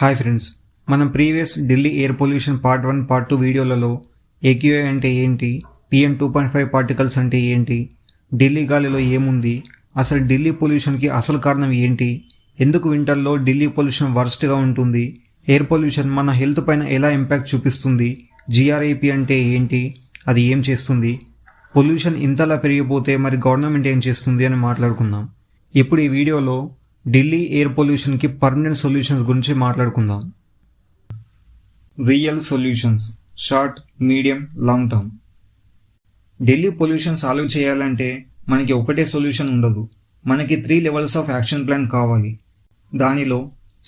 Hi friends, మనం previous Delhi air pollution part 1 part 2 వీడియోలలో AQI అంటే ఏంటి, PM 2.5 పార్టికల్స్ అంటే ఏంటి, ఢిల్లీ గాలిలో ఏముంది, అసలు ఢిల్లీ పొల్యూషన్కి అసలు కారణం ఏంటి, ఎందుకు వింటర్లో ఢిల్లీ పొల్యూషన్ వర్స్ట్గా ఉంటుంది, ఎయిర్ పొల్యూషన్ మన హెల్త్ పైన ఎలా ఇంపాక్ట్ చూపిస్తుంది, GREP అంటే ఏంటి, అది ఏం చేస్తుంది, పొల్యూషన్ ఇంతలా పెరిగిపోతే మరి గవర్నమెంట్ ఏం చేస్తుంది అని మాట్లాడుకుందాం. ఇప్పుడు ఈ వీడియోలో ఢిల్లీ ఎయిర్ పొల్యూషన్కి పర్మనెంట్ సొల్యూషన్స్ గురించి మాట్లాడుకుందాం. Real solutions, short, medium, long term. Delhi pollution solve చేయాలంటే మనకి ఒకటే సొల్యూషన్ ఉండదు, మనకి 3 లెవెల్స్ ఆఫ్ యాక్షన్ ప్లాన్ కావాలి. దానిలో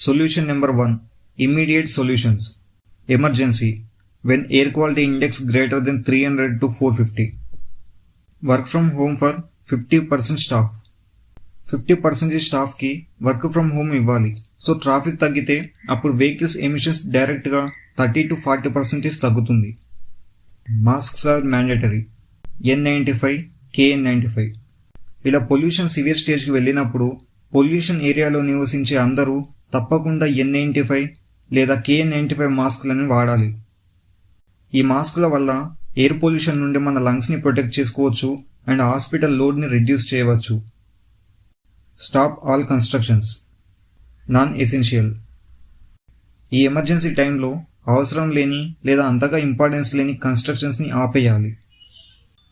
solution number 1 immediate solutions. Emergency when air quality index greater than 300 to 450. Work from home for 50% staff. 50% స్టాఫ్కి వర్క్ ఫ్రమ్ హోమ్ ఇవ్వాలి. So traffic తగ్గితే అప్పుడు వెహికల్స్ ఎమిషన్స్ డైరెక్ట్గా 30 to 40% తగ్గుతుంది. Masks are mandatory. N95, KN95. ఇలా pollution severe స్టేజ్కి వెళ్ళినప్పుడు pollution ఏరియాలో నివసించే అందరూ తప్పకుండా N95 లేదా KN95 మాస్క్లను వాడాలి. ఈ మాస్కుల వల్ల ఎయిర్ పొల్యూషన్ నుండి మన లంగ్స్ని ప్రొటెక్ట్ చేసుకోవచ్చు అండ్ హాస్పిటల్ లోడ్ని రిడ్యూస్ చేయవచ్చు. Stop all constructions, non essential. ఈ ఎమర్జెన్సీ టైంలో అవసరం లేని లేదా అంతగా ఇంపార్టెన్స్ లేని కన్స్ట్రక్షన్స్ని ఆపేయాలి.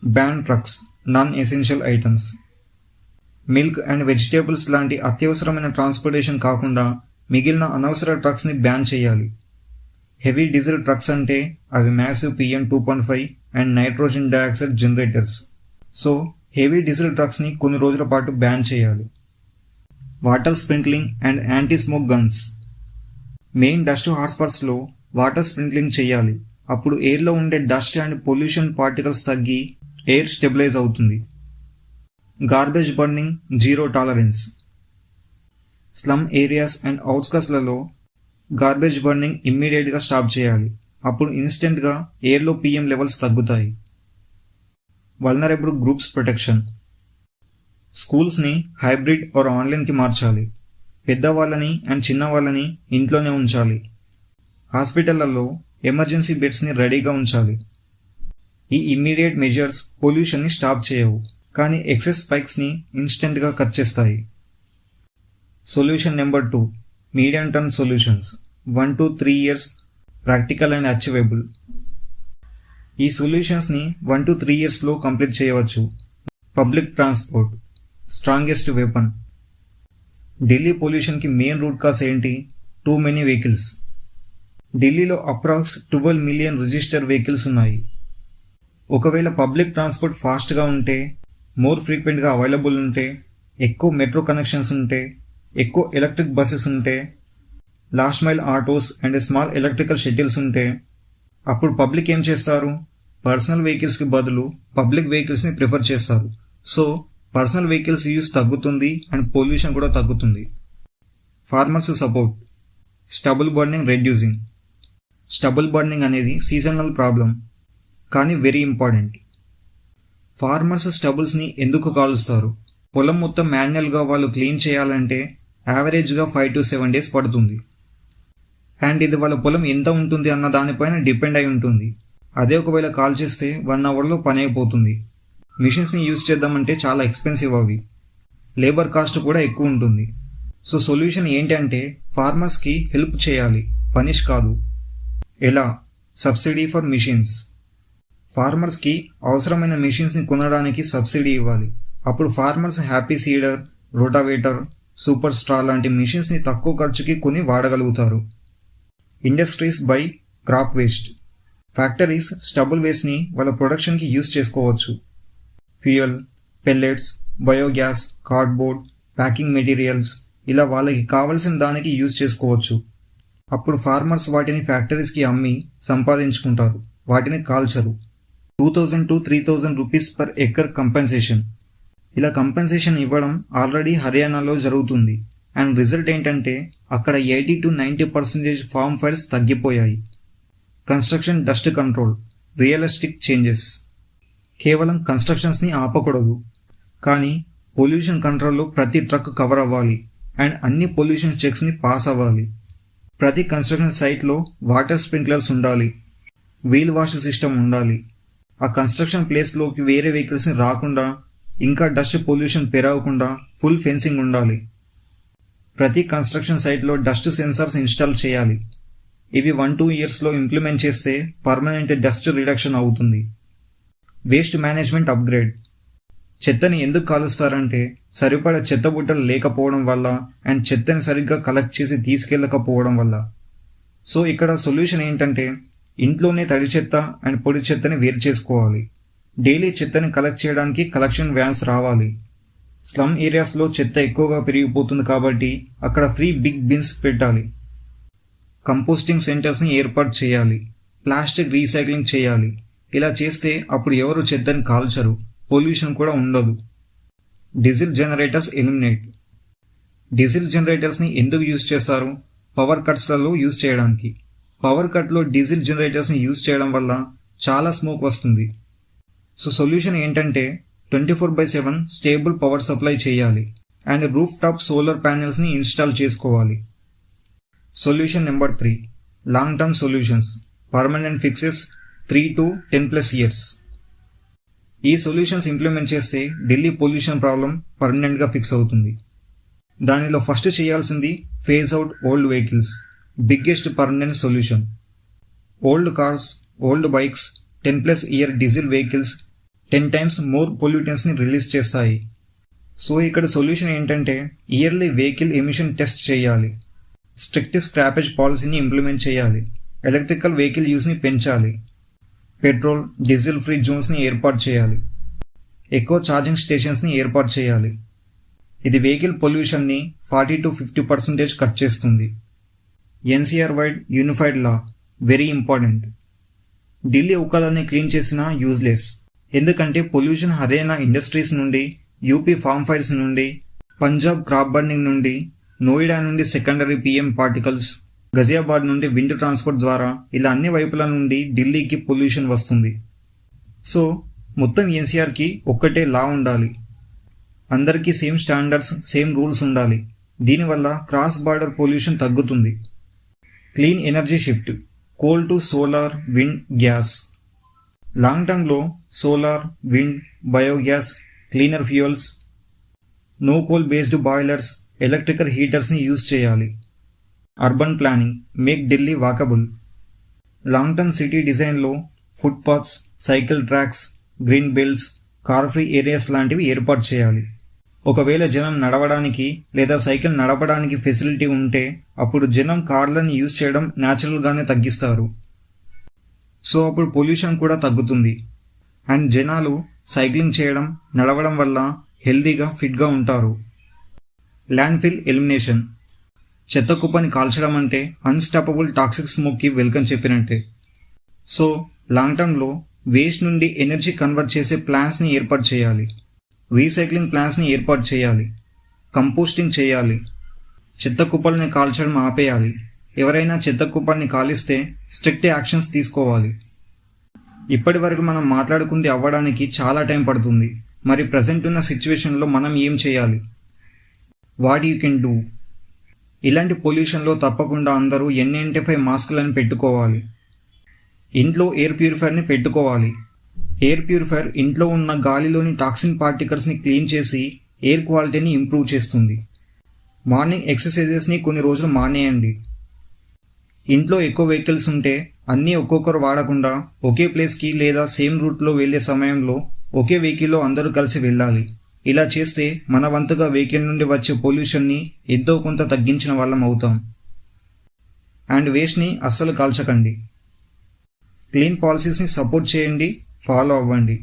Ban trucks, non essential items. Milk and vegetables లాంటి అత్యవసరమైన ట్రాన్స్పోర్టేషన్ కాకుండా మిగిలిన అనవసర ట్రక్స్ని బ్యాన్ చేయాలి. హెవీ డీజిల్ ట్రక్స్ అంటే అవి massive PM 2.5 and nitrogen dioxide generators. So heavy diesel ట్రక్స్ని కొన్ని రోజుల పాటు బ్యాన్ చేయాలి. Water sprinkling and anti smoke guns. Main dust హాట్స్పాట్స్లో వాటర్ స్ప్రింక్లింగ్ చేయాలి. అప్పుడు ఎయిర్లో ఉండే డస్ట్ అండ్ పొల్యూషన్ పార్టికల్స్ తగ్గి ఎయిర్ స్టెబిలైజ్ అవుతుంది. Garbage burning, zero tolerance. Slum areas and అవుట్స్కట్స్లలో గార్బేజ్ బర్నింగ్ ఇమ్మీడియట్గా స్టాప్ చేయాలి. అప్పుడు ఇన్స్టెంట్గా ఎయిర్లో PM లెవెల్స్ తగ్గుతాయి. Vulnerable groups protection. స్కూల్స్ని హైబ్రిడ్ ఆర్ ఆన్లైన్కి మార్చాలి. పెద్దవాళ్ళని అండ్ చిన్నవాళ్ళని ఇంట్లోనే ఉంచాలి. హాస్పిటళ్లలో ఎమర్జెన్సీ బెడ్స్ని రెడీగా ఉంచాలి. ఈ ఇమ్మీడియట్ మెజర్స్ పొల్యూషన్ని స్టాప్ చేయవు, కానీ ఎక్సెస్ స్పైక్స్ని ఇన్స్టెంట్గా కట్ చేస్తాయి. Solution number 2 medium term solutions. 1 to 3 years practical and achievable. ఈ సొల్యూషన్స్ని 1 to 3 yearsలో కంప్లీట్ చేయవచ్చు. Public transport, strongest weapon. Delhi పొల్యూషన్కి మెయిన్ రూట్ కాజ్ ఏంటి? Too many vehicles. ఢిల్లీలో అప్రాక్స్ 12 million రిజిస్టర్ వెహికల్స్ ఉన్నాయి. ఒకవేళ పబ్లిక్ ట్రాన్స్పోర్ట్ ఫాస్ట్గా ఉంటే, మోర్ ఫ్రీక్వెంట్గా అవైలబుల్ ఉంటే, ఎక్కువ మెట్రో కనెక్షన్స్ ఉంటే, ఎక్కువ ఎలక్ట్రిక్ బస్సెస్ ఉంటే, last mile autos and small electrical shuttles ఉంటే, అప్పుడు పబ్లిక్ ఏం చేస్తారు? పర్సనల్ వెహికల్స్కి బదులు పబ్లిక్ వెహికల్స్ని ప్రిఫర్ చేస్తారు. సో పర్సనల్ వెహికల్స్ యూస్ తగ్గుతుంది అండ్ పొల్యూషన్ కూడా తగ్గుతుంది. Farmers support. Stubble burning reducing. Stubble burning అనేది సీజనల్ ప్రాబ్లం, కానీ వెరీ ఇంపార్టెంట్. ఫార్మర్స్ స్టబుల్స్ని ఎందుకు కాలుస్తారు? పొలం మొత్తం మాన్యువల్గా వాళ్ళు క్లీన్ చేయాలంటే యావరేజ్గా 5 to 7 days పడుతుంది. అండ్ ఇది వాళ్ళ పొలం ఎంత ఉంటుంది అన్న దానిపైన డిపెండ్ అయి ఉంటుంది. అదే ఒకవేళ కాల్ చేస్తే 1 hourలో పని అయిపోతుంది. మిషన్స్ని యూజ్ చేద్దామంటే చాలా ఎక్స్పెన్సివ్ అవి, లేబర్ కాస్ట్ కూడా ఎక్కువ ఉంటుంది. సో సొల్యూషన్ ఏంటంటే ఫార్మర్స్కి హెల్ప్ చేయాలి, పనిష్ కాదు. ఎలా? Subsidy for machines. ఫార్మర్స్కి అవసరమైన మిషన్స్ని కొనడానికి సబ్సిడీ ఇవ్వాలి. అప్పుడు farmers happy seeder, rotavator, super straw లాంటి మిషన్స్ని తక్కువ ఖర్చుకి కొని వాడగలుగుతారు. Industries by crop waste. Factories stubble వేస్ట్ని వాళ్ళ ప్రొడక్షన్కి యూజ్ చేసుకోవచ్చు. Fuel, pellets, biogas, cardboard, packing materials ఇలా వాళ్ళకి కావలసిన దానికి యూజ్ చేసుకోవచ్చు. అప్పుడు ఫార్మర్స్ వాటిని ఫ్యాక్టరీస్కి అమ్మి సంపాదించుకుంటారు, వాటిని కాల్చరు. 2000 to 3000 rupees per acre compensation. ఇలా కంపెన్సేషన్ ఇవ్వడం ఆల్రెడీ హర్యానాలో జరుగుతుంది. అండ్ రిజల్ట్ ఏంటంటే అక్కడ 80 to 90% ఫార్మ్ ఫైర్స్ తగ్గిపోయాయి. Construction dust control, realistic changes. కేవలం కన్స్ట్రక్షన్స్ని ఆపకూడదు, కానీ పొల్యూషన్ కంట్రోల్లో ప్రతి ట్రక్ కవర్ అవ్వాలి అండ్ అన్ని పొల్యూషన్ చెక్స్ని పాస్ అవ్వాలి. ప్రతి కన్స్ట్రక్షన్ సైట్లో వాటర్ స్ప్రింక్లర్స్ ఉండాలి, వీల్ వాష్ సిస్టమ్ ఉండాలి. ఆ కన్స్ట్రక్షన్ ప్లేస్లోకి వేరే వెహికల్స్ని రాకుండా, ఇంకా డస్ట్ పొల్యూషన్ పెరగకుండా ఫుల్ ఫెన్సింగ్ ఉండాలి. ప్రతి కన్స్ట్రక్షన్ సైట్లో డస్ట్ సెన్సార్స్ ఇన్స్టాల్ చేయాలి. ఇవి 1-2 ఇయర్స్లో ఇంప్లిమెంట్ చేస్తే పర్మనెంట్ డస్ట్ రిడక్షన్ అవుతుంది. Waste management upgrade. చెత్తని ఎందుకు కాలుస్తారంటే సరిపడా చెత్త బుట్టలు లేకపోవడం వల్ల అండ్ చెత్తని సరిగ్గా కలెక్ట్ చేసి తీసుకెళ్ళకపోవడం వల్ల. సో ఇక్కడ సొల్యూషన్ ఏంటంటే ఇంట్లోనే తడి చెత్త అండ్ పొడి చెత్తని వేరు చేసుకోవాలి. డైలీ చెత్తని కలెక్ట్ చేయడానికి కలెక్షన్ వ్యాన్స్ రావాలి. స్లమ్ ఏరియాస్లో చెత్త ఎక్కువగా పెరిగిపోతుంది కాబట్టి అక్కడ ఫ్రీ బిగ్ బిన్స్ పెట్టాలి. కంపోస్టింగ్ సెంటర్స్ని ఏర్పాటు చేయాలి. ప్లాస్టిక్ రీసైక్లింగ్ చేయాలి. ఇలా చేస్తే అప్పుడు ఎవరు చెత్తని కాల్చరు, పొల్యూషన్ కూడా ఉండదు. Diesel generators eliminate. డీజిల్ జనరేటర్స్ని ఎందుకు యూజ్ చేస్తారు? పవర్ కట్స్లలో యూజ్ చేయడానికి. పవర్ కట్లో డీజిల్ జనరేటర్స్ని యూజ్ చేయడం వల్ల చాలా స్మోక్ వస్తుంది. సో సొల్యూషన్ ఏంటంటే 24/7 స్టేబుల్ పవర్ సప్లై చేయాలి అండ్ రూఫ్ టాప్ సోలార్ ప్యానెల్స్ని ఇన్స్టాల్ చేసుకోవాలి. Solution number 3, long term solutions, permanent fixes 3 to 10+ years. ఈ సొల్యూషన్స్ ఇంప్లిమెంట్ చేస్తే ఢిల్లీ పొల్యూషన్ ప్రాబ్లం పర్మనెంట్గా ఫిక్స్ అవుతుంది. దానిలో ఫస్ట్ చేయాల్సింది phase out old vehicles, biggest permanent solution. Old cars, old bikes, 10+ year diesel vehicles 10 times more పొల్యూటెంట్స్ని release చేస్తాయి. So ఇక్కడ solution ఏంటంటే ఇయర్లీ వెహికల్ ఎమిషన్ టెస్ట్ చేయాలి, స్ట్రిక్ట్ స్క్రాపేజ్ పాలసీని ఇంప్లిమెంట్ చేయాలి, ఎలక్ట్రికల్ వెహికల్ యూస్ని పెంచాలి, పెట్రోల్ డీజిల్ ఫ్రీ జోన్స్ని ఏర్పాటు చేయాలి, ఎక్కువ ఛార్జింగ్ స్టేషన్స్ని ఏర్పాటు చేయాలి. ఇది వెహికల్ పొల్యూషన్ని 40-50% కట్ చేస్తుంది. ఎన్సీఆర్ వైడ్ యూనిఫైడ్ లా వెరీ ఇంపార్టెంట్. ఢిల్లీ ఒక్కదాన్ని క్లీన్ చేసినా యూజ్లెస్. ఎందుకంటే పొల్యూషన్ హర్యానా ఇండస్ట్రీస్ నుండి, యూపీ ఫార్మ్ ఫైర్స్ నుండి, పంజాబ్ క్రాప్ బర్నింగ్ నుండి, నోయిడా నుండి సెకండరీ PM పార్టికల్స్, గజియాబాద్ నుండి విండ్ ట్రాన్స్పోర్ట్ ద్వారా ఇలా అన్ని వైపుల నుండి ఢిల్లీకి పొల్యూషన్ వస్తుంది. సో మొత్తం ఎన్సీఆర్కి ఒక్కటే లా ఉండాలి. అందరికీ సేమ్ స్టాండర్డ్స్, సేమ్ రూల్స్ ఉండాలి. దీనివల్ల క్రాస్ బార్డర్ పొల్యూషన్ తగ్గుతుంది. Clean energy shift, coal to solar, wind, gas. Long టర్మ్లో solar, wind, biogas, cleaner fuels, no coal based boilers, electrical హీటర్స్ని యూజ్ చేయాలి. Urban planning, make Delhi walkable. Long term city డిజైన్లో footpaths, cycle tracks, green belts, car free areas లాంటివి ఏర్పాటు చేయాలి. ఒకవేళ జనం నడవడానికి లేదా సైకిల్ నడపడానికి ఫెసిలిటీ ఉంటే అప్పుడు జనం కార్లను యూజ్ చేయడం న్యాచురల్గానే తగ్గిస్తారు. సో అప్పుడు పొల్యూషన్ కూడా తగ్గుతుంది అండ్ జనాలు సైక్లింగ్ చేయడం, నడవడం వల్ల హెల్దీగా, ఫిట్గా ఉంటారు. Land fill elimination. చెత్త కుప్పని కాల్చడం అంటే అన్స్టాపబుల్ టాక్సిక్ స్మోక్కి వెల్కమ్ చెప్పినట్టే. సో లాంగ్ టర్మ్లో వేస్ట్ నుండి ఎనర్జీ కన్వర్ట్ చేసే ప్లాంట్స్ని ఏర్పాటు చేయాలి, రీసైక్లింగ్ ప్లాంట్స్ని ఏర్పాటు చేయాలి, కంపోస్టింగ్ చేయాలి, చెత్త కుప్పల్ని కాల్చడం ఆపేయాలి. ఎవరైనా చెత్త కుప్పల్ని కాలిస్తే స్ట్రిక్ట్ యాక్షన్స్ తీసుకోవాలి. ఇప్పటి వరకు మనం మాట్లాడుకుంది అవ్వడానికి చాలా టైం పడుతుంది. మరి ప్రజెంట్ ఉన్న సిచ్యువేషన్లో మనం ఏం చేయాలి? What you can do? ఇలాంటి పొల్యూషన్లో తప్పకుండా అందరూ N95 మాస్కులను పెట్టుకోవాలి. ఇంట్లో ఎయిర్ ప్యూరిఫైర్ని పెట్టుకోవాలి. ఎయిర్ ప్యూరిఫైర్ ఇంట్లో ఉన్న గాలిలోని టాక్సిన్ పార్టికల్స్ని క్లీన్ చేసి ఎయిర్ క్వాలిటీని ఇంప్రూవ్ చేస్తుంది. మార్నింగ్ ఎక్సర్సైజెస్ని కొన్ని రోజులు మానేయండి. ఇంట్లో ఎక్కువ వెహికల్స్ ఉంటే అన్నీ ఒక్కొక్కరు వాడకుండా ఒకే ప్లేస్కి లేదా సేమ్ రూట్లో వెళ్ళే సమయంలో ఒకే వెహికల్లో అందరూ కలిసి వెళ్ళాలి. ఇలా చేస్తే మన వంతుగా వెహికల్ నుండి వచ్చే పొల్యూషన్ని ఎంతో కొంత తగ్గించిన వాళ్ళం అవుతాం. అండ్ వేస్ట్ని అస్సలు కాల్చకండి. క్లీన్ పాలసీస్ని సపోర్ట్ చేయండి, ఫాలో అవ్వండి.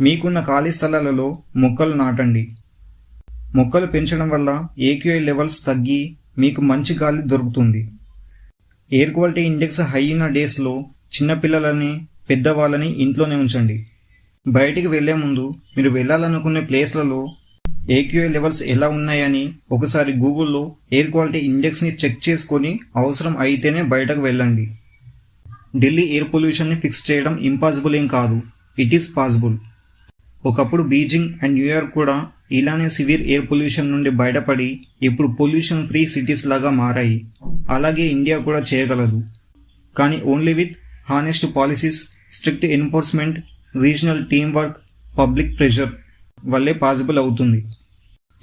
మీకున్న ఖాళీ స్థలాలలో మొక్కలు నాటండి. మొక్కలు పెంచడం వల్ల AQI లెవెల్స్ తగ్గి మీకు మంచి గాలి దొరుకుతుంది. ఎయిర్ క్వాలిటీ ఇండెక్స్ హై ఉన్న డేస్లో చిన్నపిల్లలని, పెద్దవాళ్ళని ఇంట్లోనే ఉంచండి. బయటికి వెళ్లే ముందు మీరు వెళ్ళాలనుకునే ప్లేస్లలో AQI లెవెల్స్ ఎలా ఉన్నాయని ఒకసారి గూగుల్లో ఎయిర్ క్వాలిటీ ఇండెక్స్ని చెక్ చేసుకొని అవసరం అయితేనే బయటకు వెళ్ళండి. ఢిల్లీ ఎయిర్ పొల్యూషన్ని ఫిక్స్ చేయడం ఇంపాసిబుల్ ఏం కాదు, ఇట్ ఈస్ పాసిబుల్. ఒకప్పుడు బీజింగ్ అండ్ న్యూయార్క్ కూడా ఇలానే సివియర్ ఎయిర్ పొల్యూషన్ నుండి బయటపడి ఇప్పుడు పొల్యూషన్ ఫ్రీ సిటీస్ లాగా మారాయి. అలాగే ఇండియా కూడా చేయగలదు. కానీ only with honest policies, strict enforcement, regional team work, public pressure వల్లే పాసిబుల్ అవుతుంది.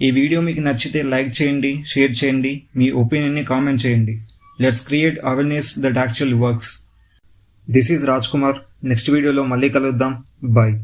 ఈ వీడియో మీకు నచ్చితే లైక్ చేయండి, షేర్ చేయండి, మీ ఒపీనియన్ని కామెంట్ చేయండి. Let's create awareness that actually works. This is Raj Kumar. Next వీడియోలో మళ్ళీ కలుద్దాం. బాయ్.